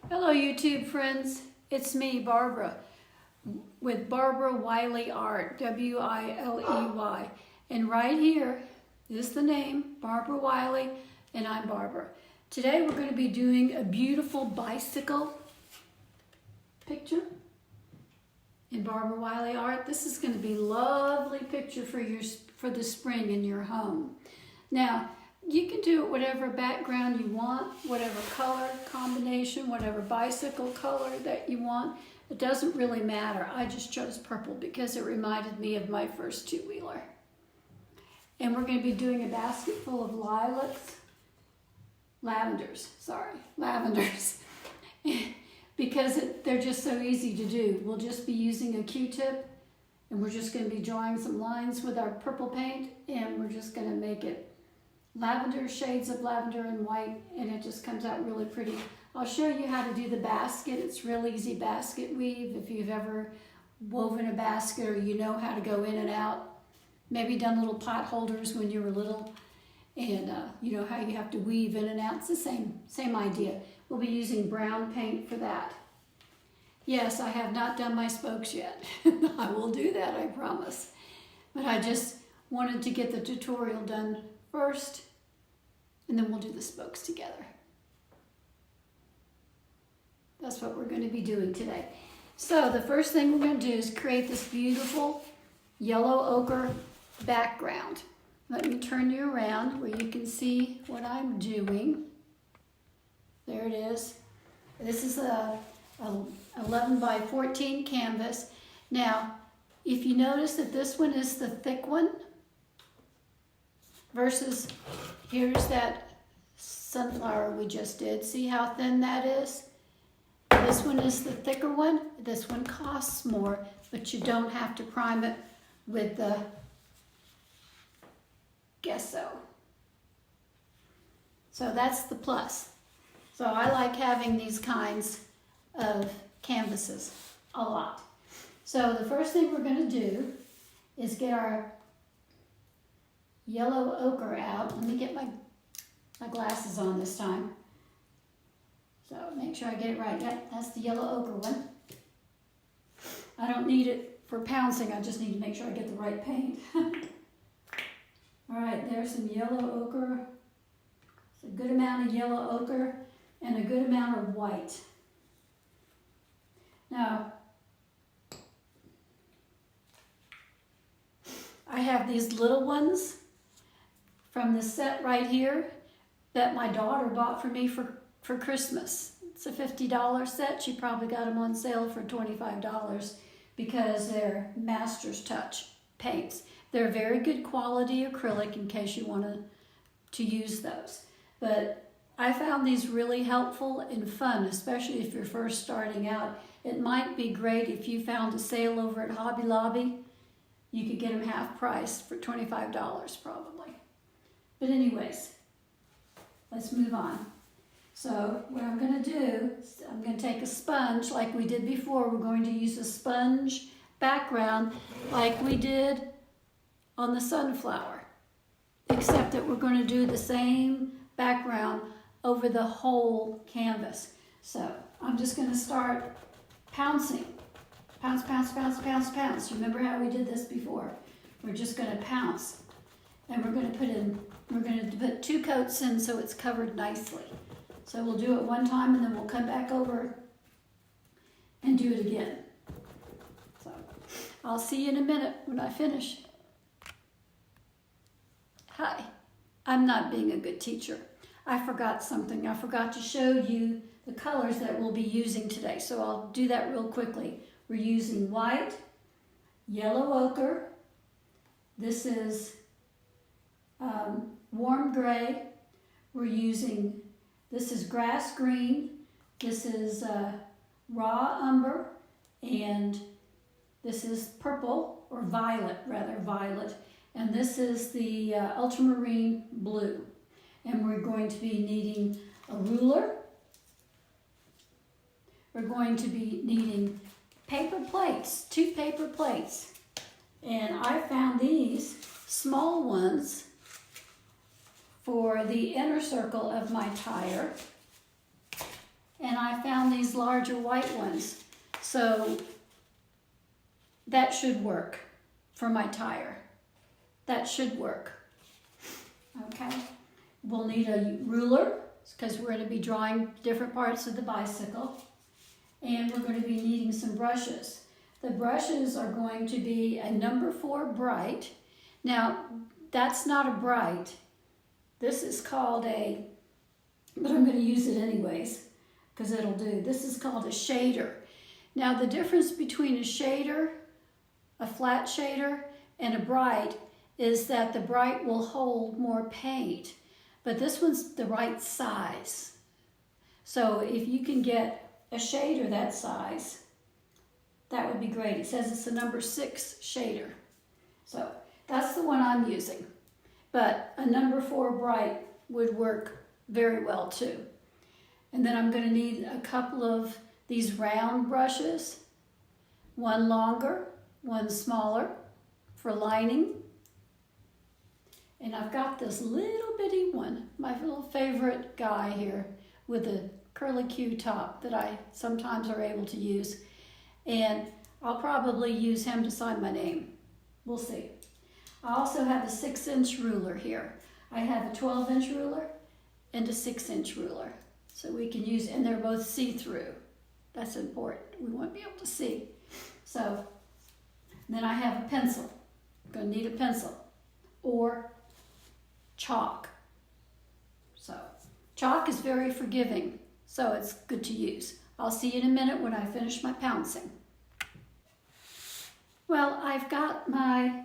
Hello YouTube friends, it's me Barbara with Barbara Wiley Art, W-I-L-E-Y, and right here is the name, Barbara Wiley, and I'm Barbara. Today we're going to be doing a beautiful bicycle picture in Barbara Wiley Art. This is going to be a lovely picture for the spring in your home. Now, you can do it whatever background you want, whatever color combination, whatever bicycle color that you want. It doesn't really matter. I just chose purple because it reminded me of my first two-wheeler. And we're going to be doing a basket full of lavenders, because they're just so easy to do. We'll just be using a Q-tip, and we're just going to be drawing some lines with our purple paint, and we're just going to make it lavender, shades of lavender and white, and it just comes out really pretty. I'll show you how to do the basket. It's real easy basket weave. If you've ever woven a basket or you know how to go in and out, maybe done little pot holders when you were little, and you know how you have to weave in and out. It's the same idea. We'll be using brown paint for that. Yes, I have not done my spokes yet. I will do that, I promise. But I just wanted to get the tutorial done first, and then we'll do the spokes together. That's what we're going to be doing today. So the first thing we're going to do is create this beautiful yellow ochre background. Let me turn you around where you can see what I'm doing. There it is. This is a 11 by 14 canvas. Now, if you notice that this one is the thick one, versus here's that sunflower we just did. See how thin that is? This one is the thicker one. This one costs more, but you don't have to prime it with the gesso. So that's the plus. So I like having these kinds of canvases a lot. So the first thing we're going to do is get our yellow ochre out. Let me get my glasses on this time. So make sure I get it right. That's the yellow ochre one. I don't need it for pouncing. I just need to make sure I get the right paint. All right, there's some yellow ochre. It's a good amount of yellow ochre and a good amount of white. Now, I have these little ones from the set right here that my daughter bought for me for Christmas. It's a $50 set. She probably got them on sale for $25 because they're Master's Touch paints. They're very good quality acrylic in case you want to use those. But I found these really helpful and fun, especially if you're first starting out. It might be great if you found a sale over at Hobby Lobby. You could get them half price for $25 probably. But anyways, let's move on. So what I'm going to do is I'm going to take a sponge like we did before. We're going to use a sponge background like we did on the sunflower, except that we're going to do the same background over the whole canvas. So I'm just going to start pouncing. Pounce, pounce, pounce, pounce, pounce. Remember how we did this before? We're just going to pounce. And we're going to put 2 coats in so it's covered nicely. So we'll do it one time and then we'll come back over and do it again. So I'll see you in a minute when I finish. Hi, I'm not being a good teacher. I forgot something. I forgot to show you the colors that we'll be using today. So I'll do that real quickly. We're using white, yellow ochre. This is warm gray. This is grass green. This is raw umber. And this is purple, or violet, rather violet. And this is the ultramarine blue. And we're going to be needing a ruler. We're going to be needing paper plates, 2 paper plates. And I found these small ones for the inner circle of my tire. And and I found these larger white ones. So that should work for my tire. That should work. Okay, we'll need a ruler because we're going to be drawing different parts of the bicycle. And we're going to be needing some brushes. The brushes are going to be a number 4 bright. Now, that's not a bright. This is called a, but I'm going to use it anyways because it'll do. This is called a shader. Now, the difference between a shader, a flat shader, and a bright is that the bright will hold more paint, but this one's the right size. So if you can get a shader that size, that would be great. It says it's a number 6 shader. So that's the one I'm using. But a number 4 bright would work very well too. And then I'm going to need a couple of these round brushes. One longer, one smaller for lining. And I've got this little bitty one, my little favorite guy here with a curly Q top that I sometimes are able to use. And I'll probably use him to sign my name. We'll see. I also have a 6-inch ruler here. I have a 12-inch ruler and a 6-inch ruler. So we can use, and they're both see-through. That's important. We want to be able to see. So then I have a pencil. I'm going to need a pencil or chalk. So chalk is very forgiving, so it's good to use. I'll see you in a minute when I finish my pouncing. Well, I've got my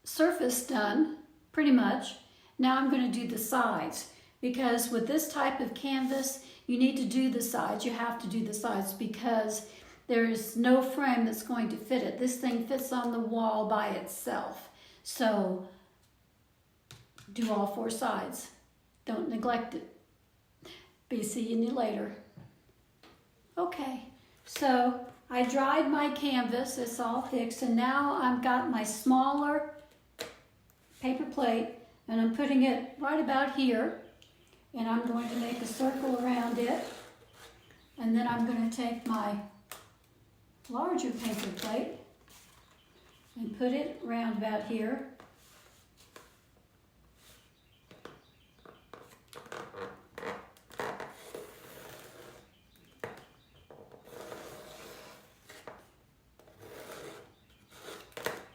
surface done, pretty much. Now I'm going to do the sides, because with this type of canvas, you need to do the sides. You have to do the sides because there's no frame that's going to fit it. This thing fits on the wall by itself. So do all 4 sides. Don't neglect it. Be seeing you later. Okay, so I dried my canvas. It's all fixed, and now I've got my smaller paper plate, and I'm putting it right about here, and I'm going to make a circle around it, and then I'm going to take my larger paper plate and put it round about here.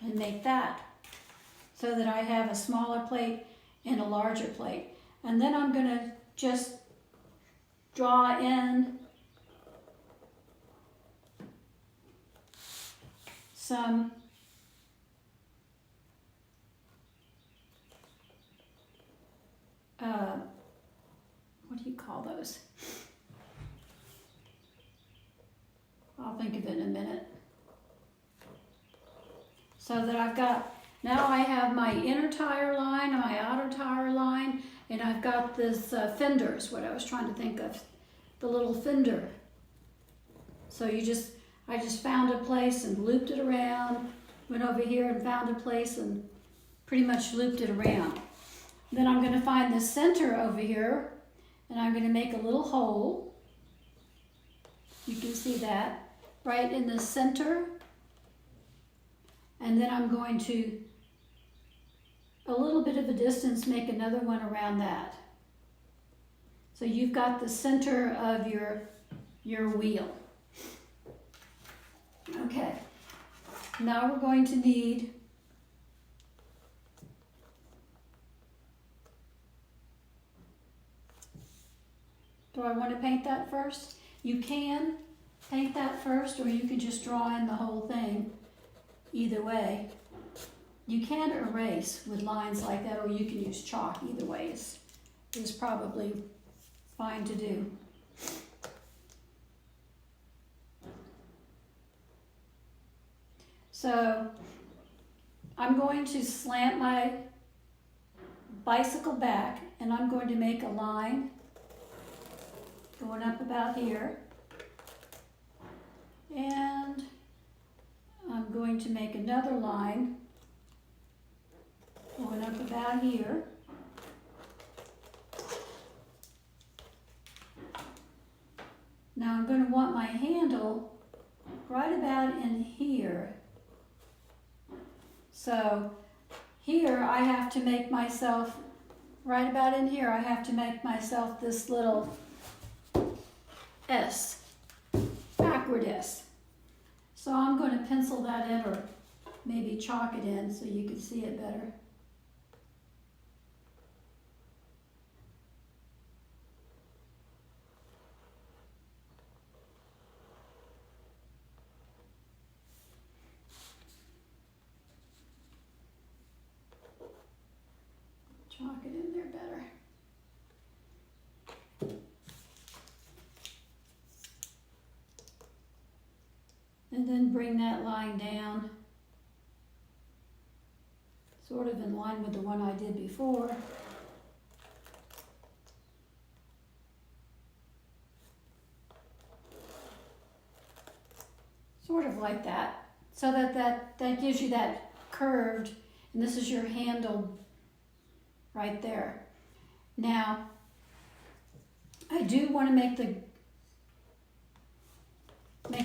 And make that so that I have a smaller plate and a larger plate. And then I'm going to just draw in some what do you call those? I'll think of it in a minute. So that I've got, now I have my inner tire line and my outer tire line, and I've got this fender is what I was trying to think of, the little fender. So I just found a place and looped it around, went over here and found a place and pretty much looped it around. Then I'm going to find the center over here, and I'm going to make a little hole. You can see that right in the center. And then I'm going to, a little bit of a distance, make another one around that. So you've got the center of your wheel. Okay, now we're going to need do I want to paint that first? You can paint that first, or you can just draw in the whole thing. Either way, you can erase with lines like that, or you can use chalk. Either way is probably fine to do. So I'm going to slant my bicycle back, and I'm going to make a line going up about here. And I'm going to make another line going up about here. Now I'm going to want my handle right about in here. So here I have to make myself, right about in here, I have to make myself this little S, backward S. So I'm going to pencil that in, or maybe chalk it in so you can see it better. Chalk it in there better. And then bring that line down, sort of in line with the one I did before. Sort of like that, so that gives you that curved, and this is your handle right there. Now, I do want to make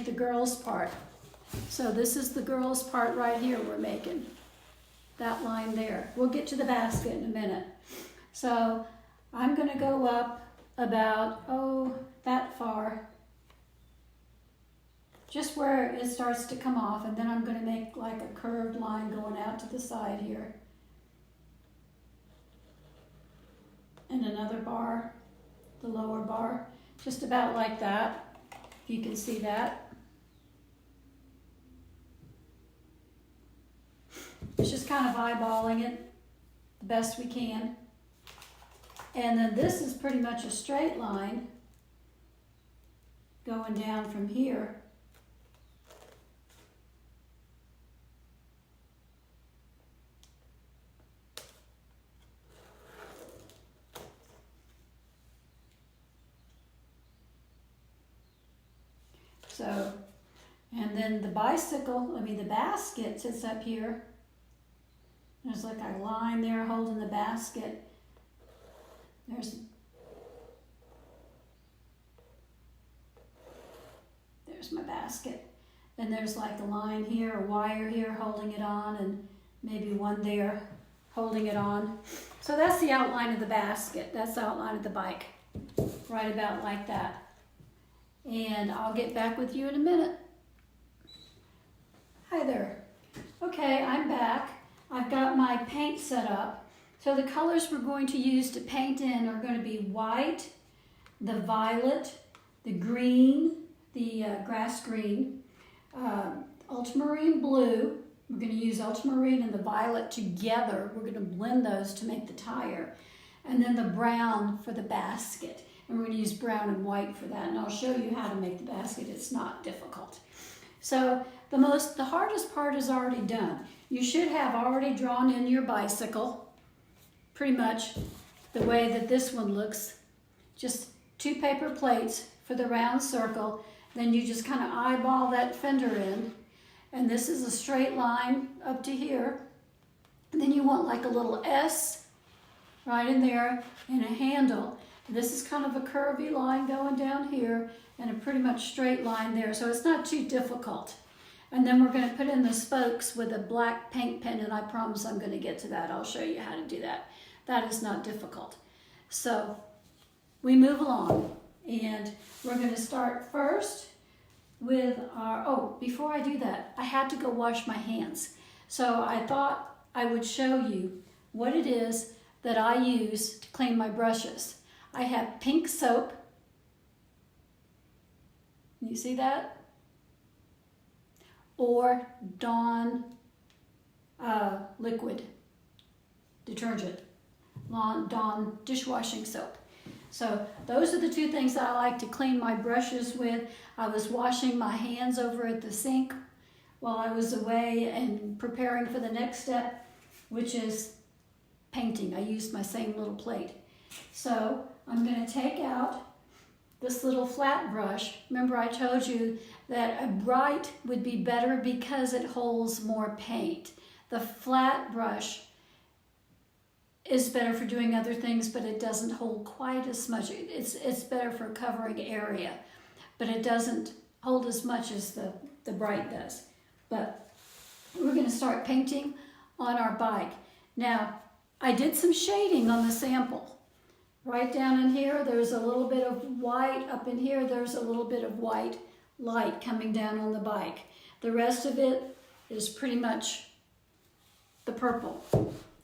the girls part. So this is the girls part right here we're making. That line there. We'll get to the basket in a minute. So I'm going to go up about, that far. Just where it starts to come off, and then I'm going to make like a curved line going out to the side here. And another bar, the lower bar, just about like that, if you can see that. It's just kind of eyeballing it the best we can. And then this is pretty much a straight line going down from here. So, and then the the basket sits up here. There's like a line there holding the basket. There's my basket. And there's like a line here, a wire here holding it on, and maybe one there holding it on. So that's the outline of the basket. That's the outline of the bike. Right about like that. And I'll get back with you in a minute. Hi there. Okay, I'm back. I've got my paint set up. So the colors we're going to use to paint in are going to be white, the violet, the green, the grass green, ultramarine blue. We're going to use ultramarine and the violet together. We're going to blend those to make the tire. And then the brown for the basket. And we're going to use brown and white for that. And I'll show you how to make the basket. It's not difficult. So the hardest part is already done. You should have already drawn in your bicycle, pretty much the way that this one looks. Just 2 paper plates for the round circle. Then you just kind of eyeball that fender in. And this is a straight line up to here. And then you want like a little S right in there and a handle. This is kind of a curvy line going down here and a pretty much straight line there. So it's not too difficult. And then we're going to put in the spokes with a black paint pen, and I promise I'm going to get to that. I'll show you how to do that. That is not difficult. So we move along, and we're going to start first with our, before I do that, I had to go wash my hands. So I thought I would show you what it is that I use to clean my brushes. I have pink soap. You see that? Or Dawn liquid detergent, Dawn dishwashing soap. So those are the 2 things that I like to clean my brushes with. I was washing my hands over at the sink while I was away and preparing for the next step, which is painting. I used my same little plate. So I'm going to take out this little flat brush. Remember I told you that a bright would be better because it holds more paint. The flat brush is better for doing other things, but it doesn't hold quite as much. It's better for covering area. but it doesn't hold as much as the bright does. But we're going to start painting on our bike. Now, I did some shading on the sample. Right down in here, there's a little bit of white. Up in here, there's a little bit of white light coming down on the bike. The rest of it is pretty much the purple.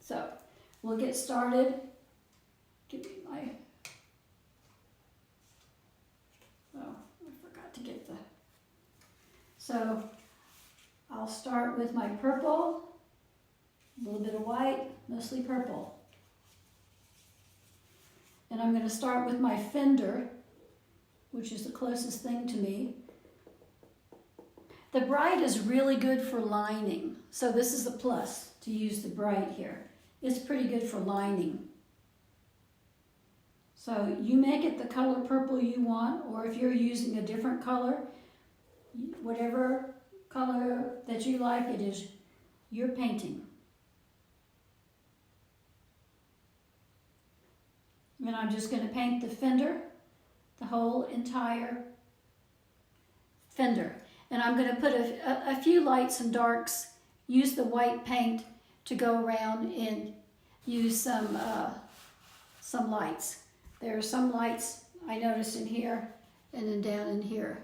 So we'll get started. Give me my, oh, I forgot to get the, so I'll start with my purple, a little bit of white, mostly purple. And I'm going to start with my fender, which is the closest thing to me. The bright is really good for lining. So this is a plus to use the bright here. It's pretty good for lining. So you make it the color purple you want, or if you're using a different color, whatever color that you like, it is your painting. And I'm just going to paint the fender, the whole entire fender. And I'm going to put a few lights and darks, use the white paint to go around and use some lights. There are some lights I noticed in here and then down in here.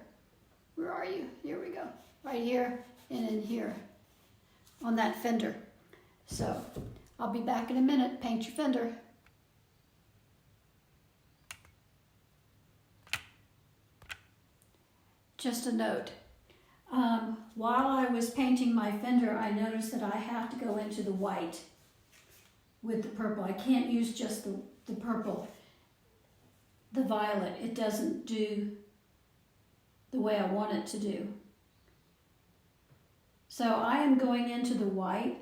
Where are you? Here we go. Right here and in here on that fender. So I'll be back in a minute. Paint your fender. Just a note. While I was painting my fender, I noticed that I have to go into the white with the purple. I can't use just the purple, the violet. It doesn't do the way I want it to do. So I am going into the white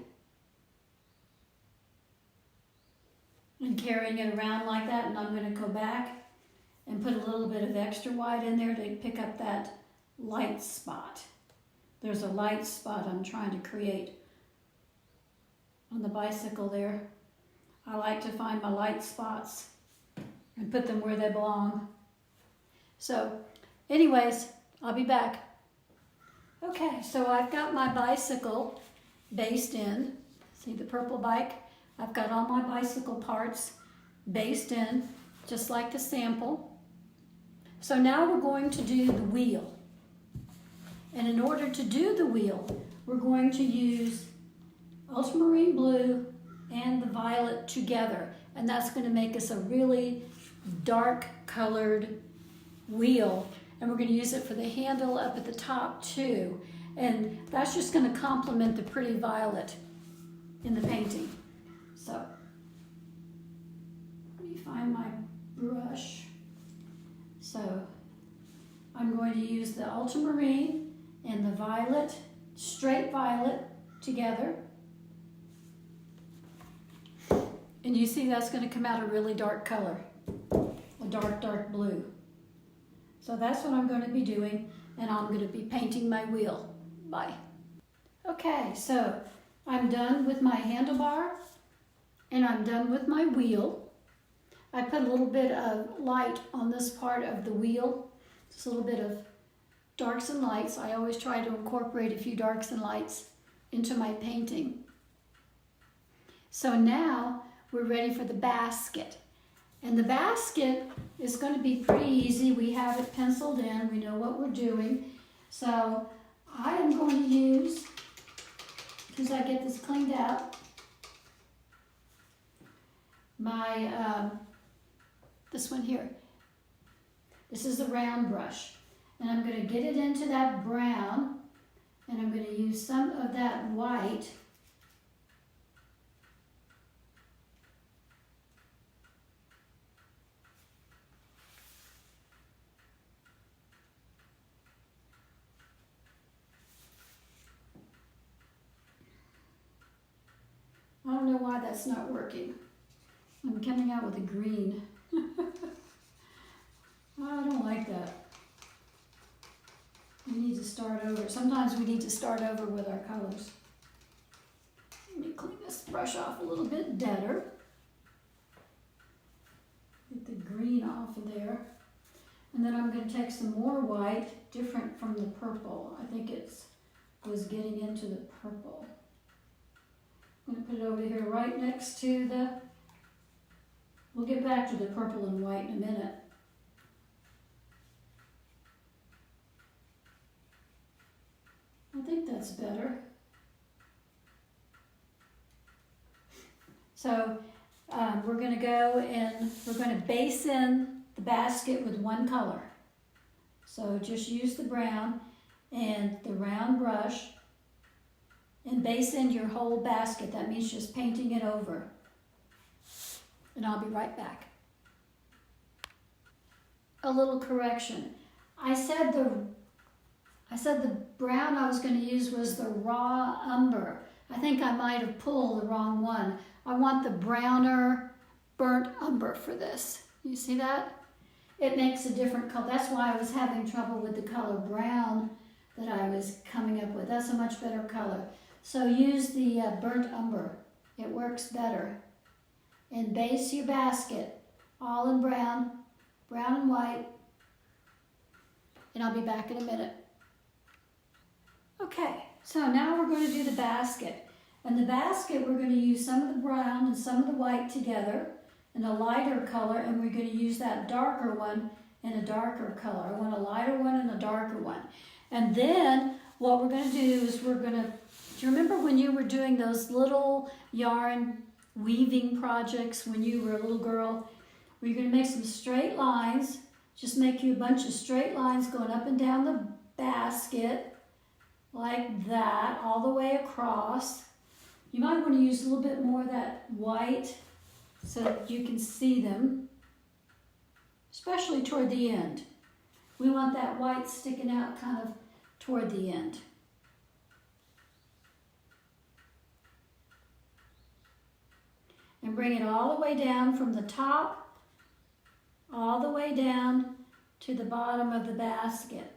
and carrying it around like that, and I'm going to go back and put a little bit of extra white in there to pick up that light spot. There's a light spot I'm trying to create on the bicycle there. I like to find my light spots and put them where they belong. So anyways, I'll be back. Okay, so I've got my bicycle based in. See the purple bike? I've got all my bicycle parts based in, just like the sample. So now we're going to do the wheel. And in order to do the wheel, we're going to use ultramarine blue and the violet together. And that's going to make us a really dark colored wheel. And we're going to use it for the handle up at the top too. And that's just going to complement the pretty violet in the painting. So, let me find my brush. So, I'm going to use the ultramarine and the violet, straight violet together. And you see that's going to come out a really dark color, a dark, dark blue. So that's what I'm going to be doing, and I'm going to be painting my wheel. Bye. Okay, so I'm done with my handlebar, and I'm done with my wheel. I put a little bit of light on this part of the wheel, just a little bit of darks and lights. I always try to incorporate a few darks and lights into my painting. So now we're ready for the basket. And the basket is going to be pretty easy. We have it penciled in. We know what we're doing. So I am going to use, as I get this cleaned out, my, this one here. This is the round brush. And I'm going to get it into that brown, and I'm going to use some of that white I don't know why that's not working. I'm coming out with a green. I don't like that. We need to start over. Sometimes we need to start over with our colors. Let me clean this brush off a little bit better. Get the green off of there. And then I'm going to take some more white, different from the purple. I think it was getting into the purple. I'm going to put it over here right next to the, we'll get back to the purple and white in a minute. I think that's better. So we're going to go and we're going to base in the basket with one color. So just use the brown and the round brush and base in your whole basket. That means just painting it over. And I'll be right back. A little correction. I said the brown I was going to use was the raw umber. I think I might have pulled the wrong one. I want the browner burnt umber for this. You see that? It makes a different color. That's why I was having trouble with the color brown that I was coming up with. That's a much better color. So use the burnt umber. It works better. And base your basket all in brown, brown and white. And I'll be back in a minute. Okay, so now we're going to do the basket. And the basket, we're going to use some of the brown and some of the white together in a lighter color, and we're going to use that darker one in a darker color. I want a lighter one and a darker one. And then what we're going to do is do you remember when you were doing those little yarn weaving projects when you were a little girl? Where you're going to make some straight lines, just make you a bunch of straight lines going up and down the basket like that, all the way across. You might want to use a little bit more of that white so that you can see them, especially toward the end. We want that white sticking out kind of toward the end. And bring it all the way down from the top, all the way down to the bottom of the basket.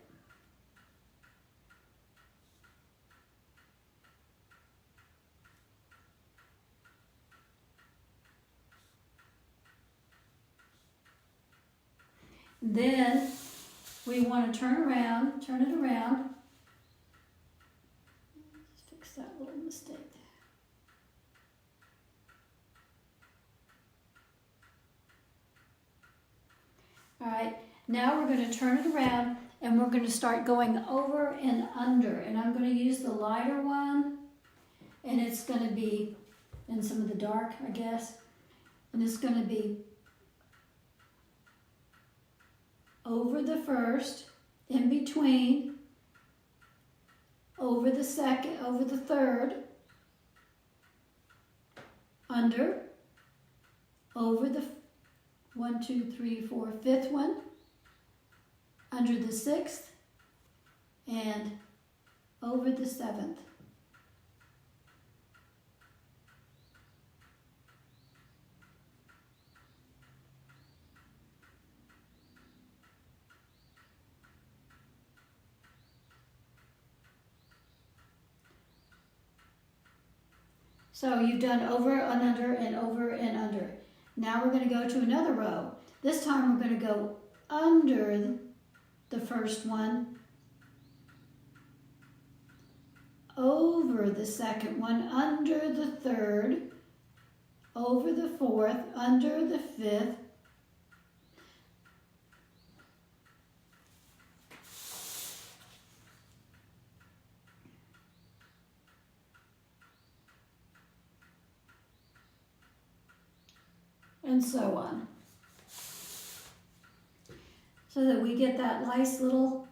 Then we want to turn it around. Let's fix that little mistake. All right, now we're going to turn it around and we're going to start going over and under. And I'm going to use the lighter one, and it's going to be in some of the dark, I guess. And it's going to be over the first, in between, over the second, over the third, under, over the 1, 2, 3, 4, fifth one, under the sixth, and over the seventh. So you've done over and under and over and under. Now we're going to go to another row. This time we're going to go under the first one, over the second one, under the third, over the fourth, under the fifth, and so on. So that we get that nice little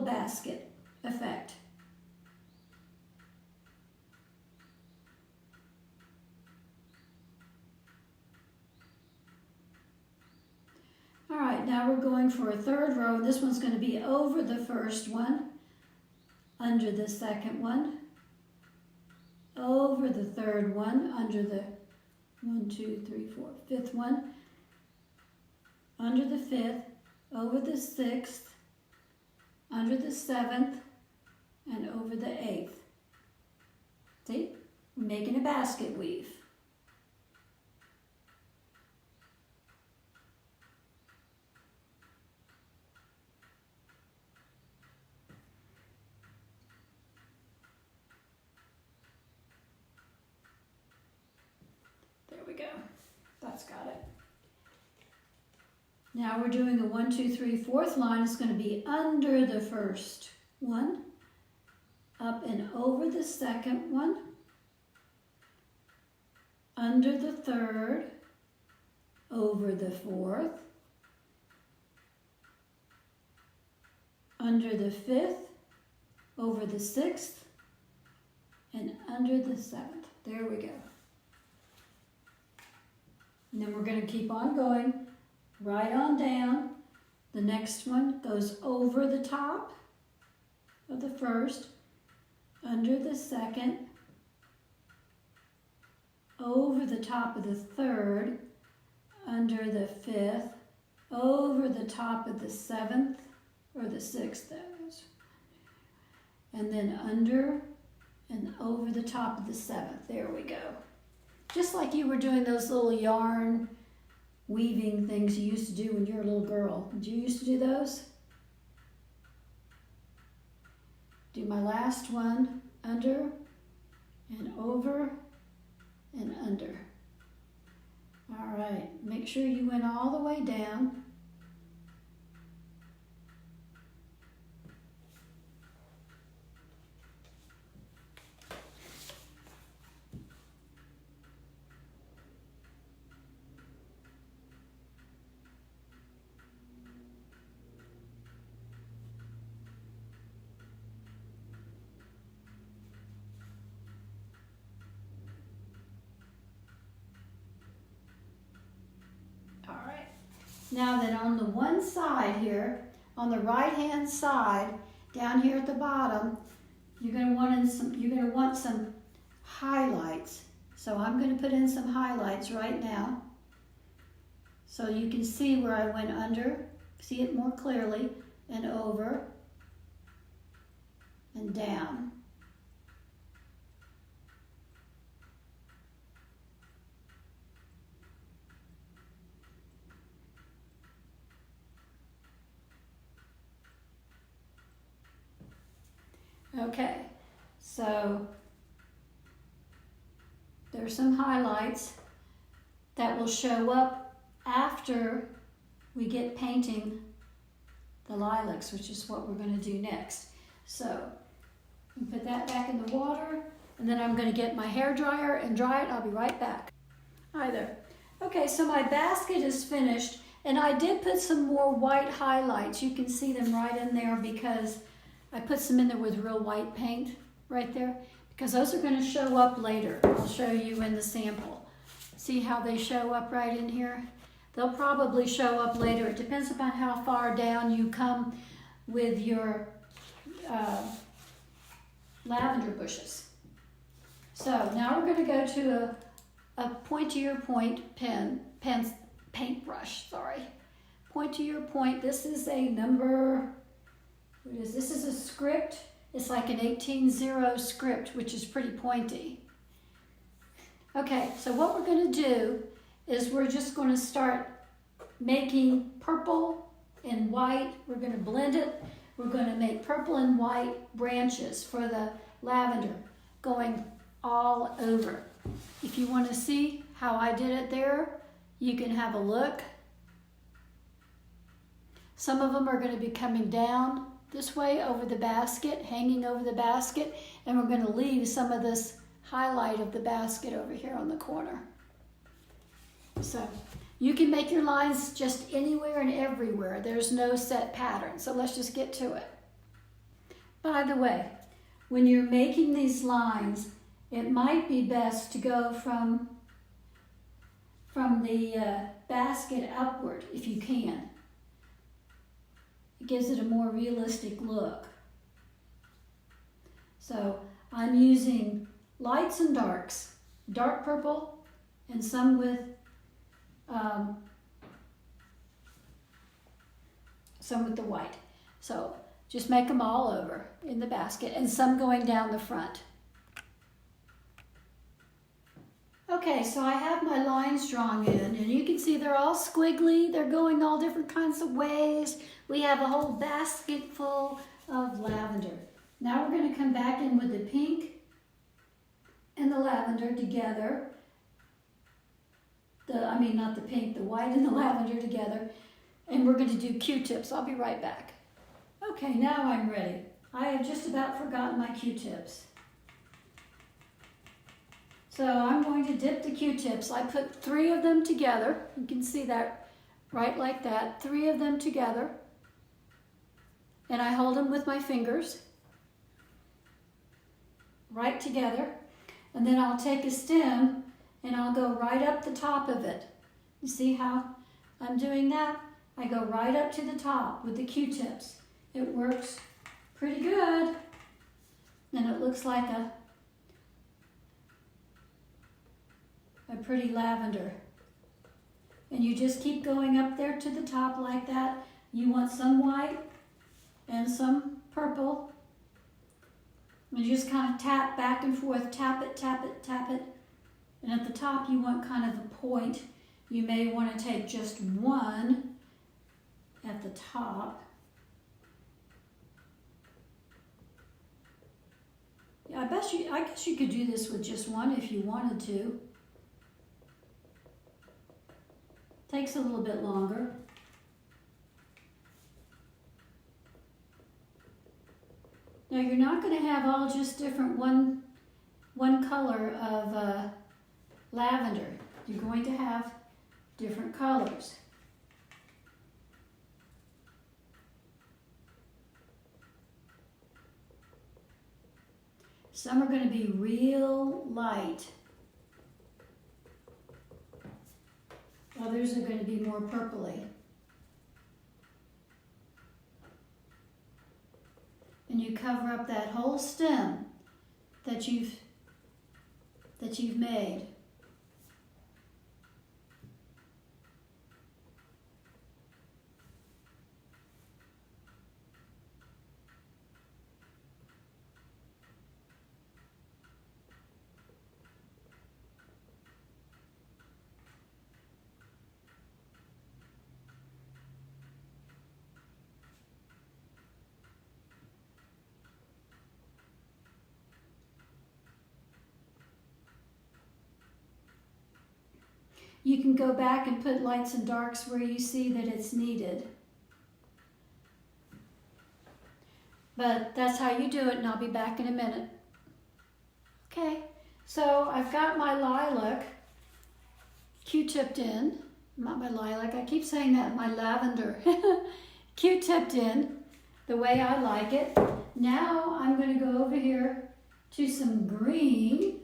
basket effect. All right, now we're going for a third row. This one's going to be over the first one, under the second one, over the third one, under the 1, 2, 3, 4, fifth one, under the fifth, over the sixth, under the seventh, and over the eighth. See? We're making a basket weave. Now we're doing a 1, 2, 3, fourth line. It's going to be under the first one, up and over the second one, under the third, over the fourth, under the fifth, over the sixth, and under the seventh. There we go. And then we're going to keep on going right on down. The next one goes over the top of the first, under the second, over the top of the third, under the fifth, over the top of the seventh, or the sixth, that is, and then under and over the top of the seventh. There we go. Just like you were doing those little yarn weaving things you used to do when you were a little girl. Did you used to do those? Do my last one, under and over and under. All right, make sure you went all the way down. Now then on the one side here, on the right hand side, down here at the bottom, you're going to want some highlights. So I'm going to put in some highlights right now so you can see where I went under, see it more clearly, and over and down. Okay, so there's some highlights that will show up after we get painting the lilacs, which is what we're going to do next. So put that back in the water, and then I'm going to get my hair dryer and dry it. I'll be right back. Hi there. Okay, so my basket is finished, and I did put some more white highlights. You can see them right in there because I put some in there with real white paint right there because those are going to show up later. I'll show you in the sample. See how they show up right in here? They'll probably show up later. It depends upon how far down you come with your lavender bushes. So now we're going to go to a pointier point paintbrush, sorry. Pointier point, this is a number, what is this? This is a script. It's like an 18-0 script, which is pretty pointy. Okay, so what we're going to do is we're just going to start making purple and white. We're going to blend it. We're going to make purple and white branches for the lavender going all over. If you want to see how I did it there, you can have a look. Some of them are going to be coming down this way over the basket, hanging over the basket, and we're going to leave some of this highlight of the basket over here on the corner. So you can make your lines just anywhere and everywhere. There's no set pattern, so let's just get to it. By the way, when you're making these lines, it might be best to go from the basket upward if you can. It gives it a more realistic look. So I'm using lights and darks, dark purple and some with the white. So just make them all over in the basket and some going down the front. Okay, so I have my lines drawn in, and you can see they're all squiggly. They're going all different kinds of ways. We have a whole basket full of lavender. Now we're going to come back in with the pink and the lavender together. The white and the lavender together. And we're going to do Q-tips. I'll be right back. Okay, now I'm ready. I have just about forgotten my Q-tips. So I'm going to dip the Q-tips. I put 3 of them together. You can see that right like that. 3 of them together. And I hold them with my fingers right together. And then I'll take a stem and I'll go right up the top of it. You see how I'm doing that? I go right up to the top with the Q-tips. It works pretty good. And it looks like a pretty lavender. And you just keep going up there to the top like that. You want some white and some purple. And you just kind of tap back and forth, tap it, tap it, tap it. And at the top you want kind of a point. You may want to take just one at the top. Yeah, I guess you could do this with just one if you wanted to. Takes a little bit longer. Now you're not going to have all just different one color of lavender. You're going to have different colors. Some are going to be real light. Others are going to be more purpley. And you cover up that whole stem that you've made. You can go back and put lights and darks where you see that it's needed. But that's how you do it, and I'll be back in a minute. Okay, so I've got my lilac Q-tipped in. Not my lilac, I keep saying that, my lavender. Q-tipped in the way I like it. Now I'm going to go over here to some green.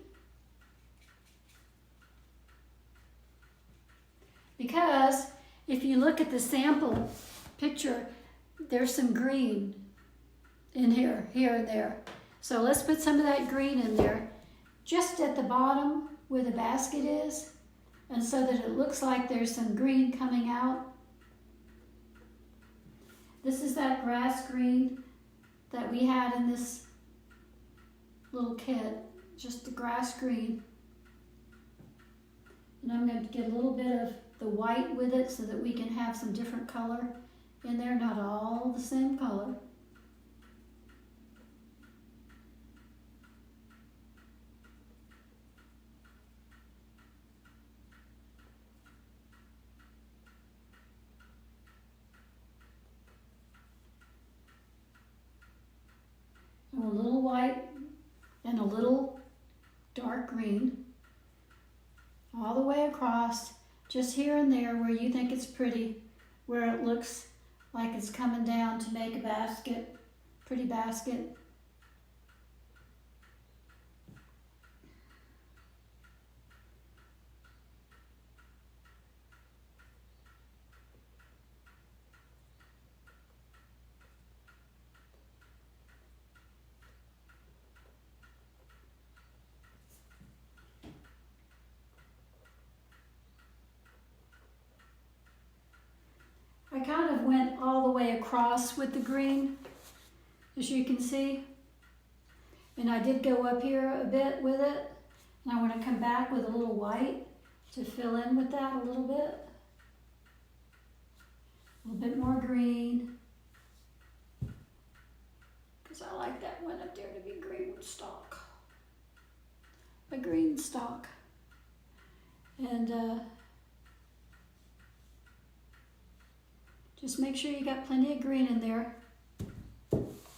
Because if you look at the sample picture, there's some green in here and there. So let's put some of that green in there, just at the bottom where the basket is, and so that it looks like there's some green coming out. This is that grass green that we had in this little kit, just the grass green. And I'm going to get a little bit of the white with it so that we can have some different color in there, not all the same color. And a little white and a little dark green all the way across. Just here and there where you think it's pretty, where it looks like it's coming down to make a basket, pretty basket. I kind of went all the way across with the green, as you can see. And I did go up here a bit with it. And I want to come back with a little white to fill in with that a little bit. A little bit more green. Because I like that one up there to be green stock. A green stock. And Just make sure you got plenty of green in there.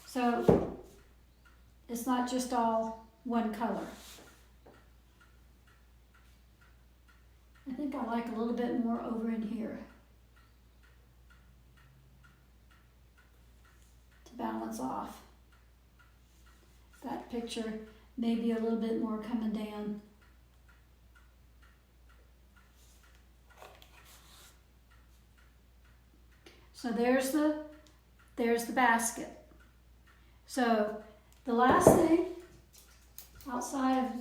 So it's not just all one color. I think I like a little bit more over in here to balance off. That picture, maybe a little bit more coming down. So there's the basket. So the last thing outside of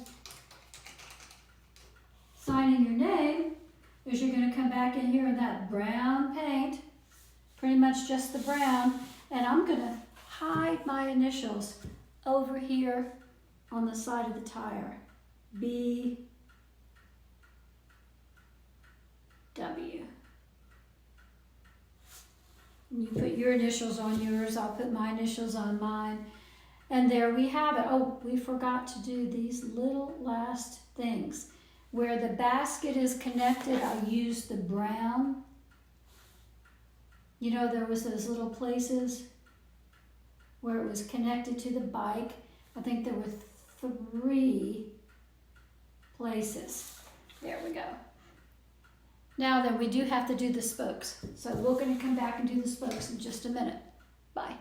signing your name is you're going to come back in here in that brown paint, pretty much just the brown, and I'm going to hide my initials over here on the side of the tire. B W. And you put your initials on yours, I'll put my initials on mine. And there we have it. Oh, we forgot to do these little last things. Where the basket is connected, I used the brown. You know, there was those little places where it was connected to the bike. I think there were 3 places. There we go. Now then, we do have to do the spokes. So we're going to come back and do the spokes in just a minute. Bye.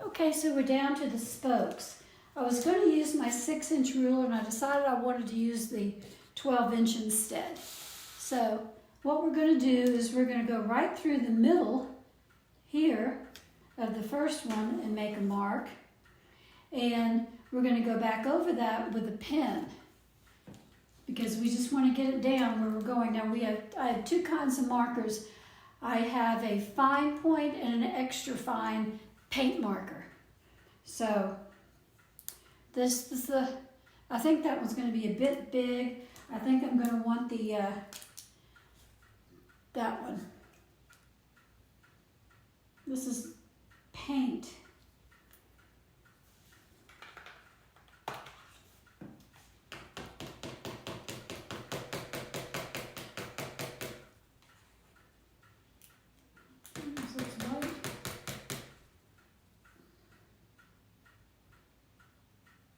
Okay, so we're down to the spokes. I was going to use my 6-inch ruler, and I decided I wanted to use the 12-inch instead. So what we're going to do is we're going to go right through the middle here of the first one and make a mark. And we're going to go back over that with a pen, because we just want to get it down where we're going. Now I have 2 kinds of markers. I have a fine point and an extra fine paint marker. So this is I think that one's going to be a bit big. I think I'm going to want the that one. This is paint.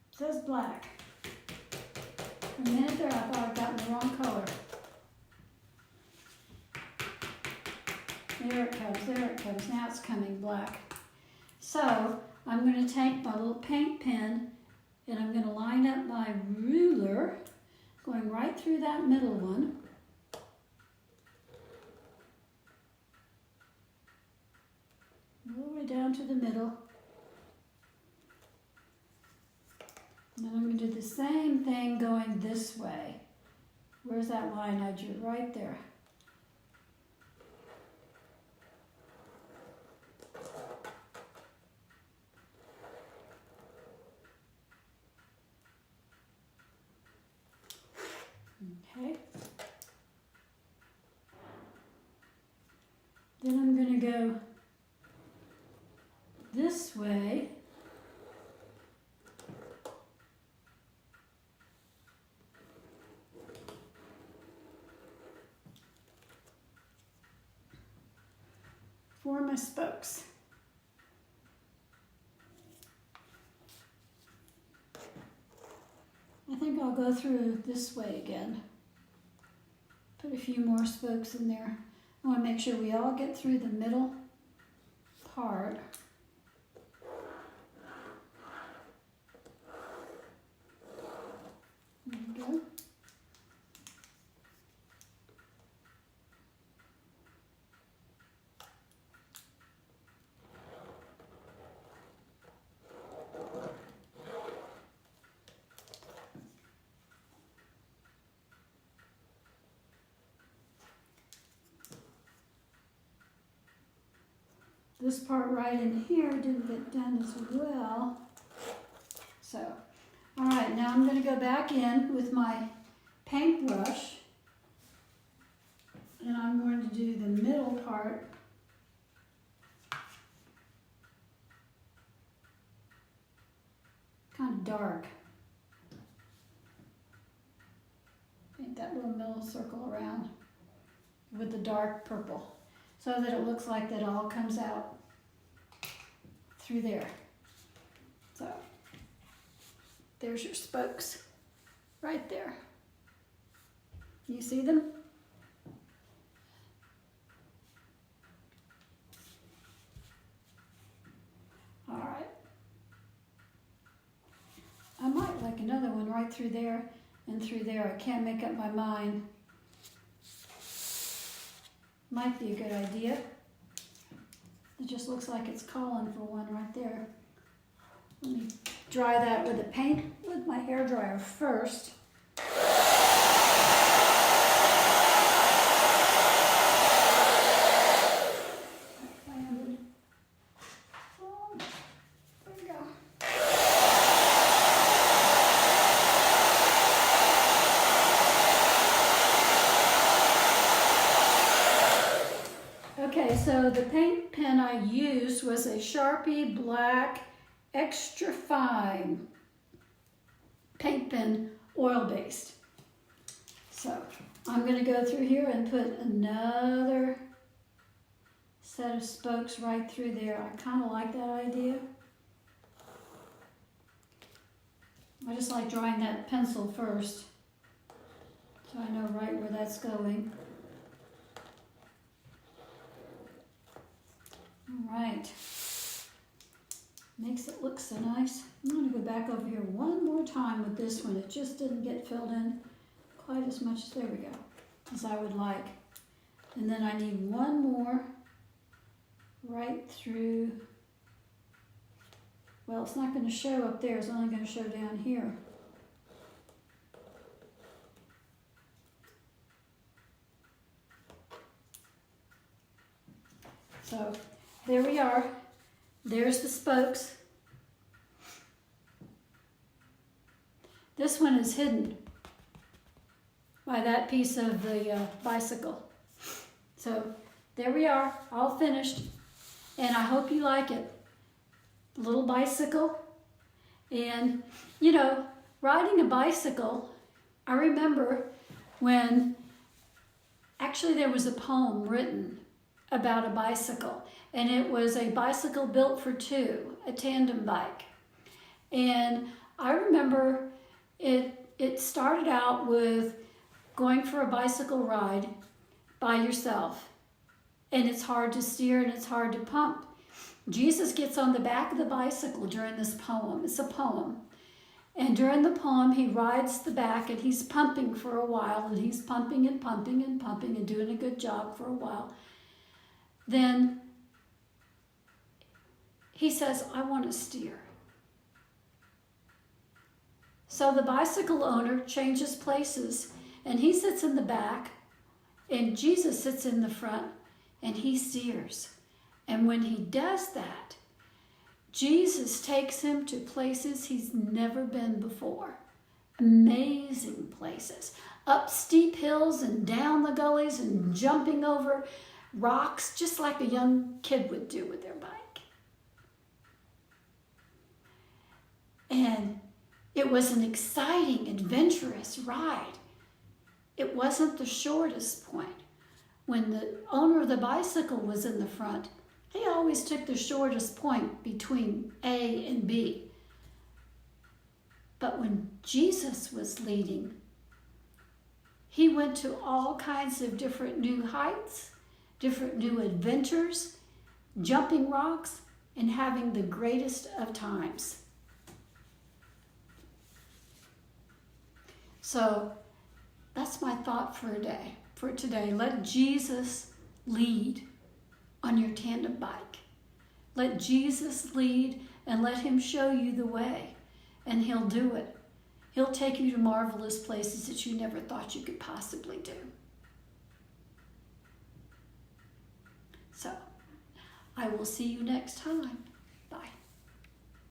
It says black. For a minute there, I thought I'd gotten the wrong color. There it comes. Now it's coming black. So I'm going to take my little paint pen and I'm going to line up my ruler, going right through that middle one. All the way down to the middle. And then I'm going to do the same thing going this way. Where's that line I drew? Right there. Okay. Then I'm going to go this way. For my spokes. I think I'll go through this way again. Put a few more spokes in there. I want to make sure we all get through the middle part. There we go. This part right in here didn't get done as well. So, all right, now I'm going to go back in with my paintbrush and I'm going to do the middle part. Kind of dark. Paint that little middle circle around with the dark purple. so that it looks like that all comes out through there. So there's your spokes right there. You see them? All right. I might like another one right through there and through there. I can't make up my mind. Might be a good idea. It just looks like it's calling for one right there. Let me dry that with my hairdryer first. Landed. Oh, there we go. Okay, so the paint pen I used was a Sharpie Black Extra Fine paint pen, oil-based. So I'm going to go through here and put another set of spokes right through there. I kind of like that idea. I just like drawing that pencil first, so I know right where that's going. All right, makes it look so nice. I'm going to go back over here one more time with this one. It just didn't get filled in quite as much, there we go, as I would like. And then I need one more right through, well, it's not going to show up there, it's only going to show down here. So there we are. There's the spokes. This one is hidden by that piece of the bicycle. So there we are, all finished. And I hope you like it. The little bicycle. And, you know, riding a bicycle, I remember when actually there was a poem written about a bicycle. And it was a bicycle built for two, a tandem bike. And I remember it started out with going for a bicycle ride by yourself. And it's hard to steer and it's hard to pump. Jesus gets on the back of the bicycle during this poem. It's a poem. And during the poem, he rides the back and he's pumping for a while. And he's pumping and pumping and pumping and doing a good job for a while. Then he says, I want to steer. So the bicycle owner changes places and he sits in the back and Jesus sits in the front and he steers. And when he does that, Jesus takes him to places he's never been before. Amazing places. Up steep hills and down the gullies and jumping over rocks, just like a young kid would do with their bike. And it was an exciting, adventurous ride. It wasn't the shortest point. When the owner of the bicycle was in the front, he always took the shortest point between A and B. But when Jesus was leading, he went to all kinds of different new heights, different new adventures, jumping rocks, and having the greatest of times. So that's my thought for today. Let Jesus lead on your tandem bike. Let Jesus lead and let him show you the way, and he'll do it. He'll take you to marvelous places that you never thought you could possibly do. So, I will see you next time.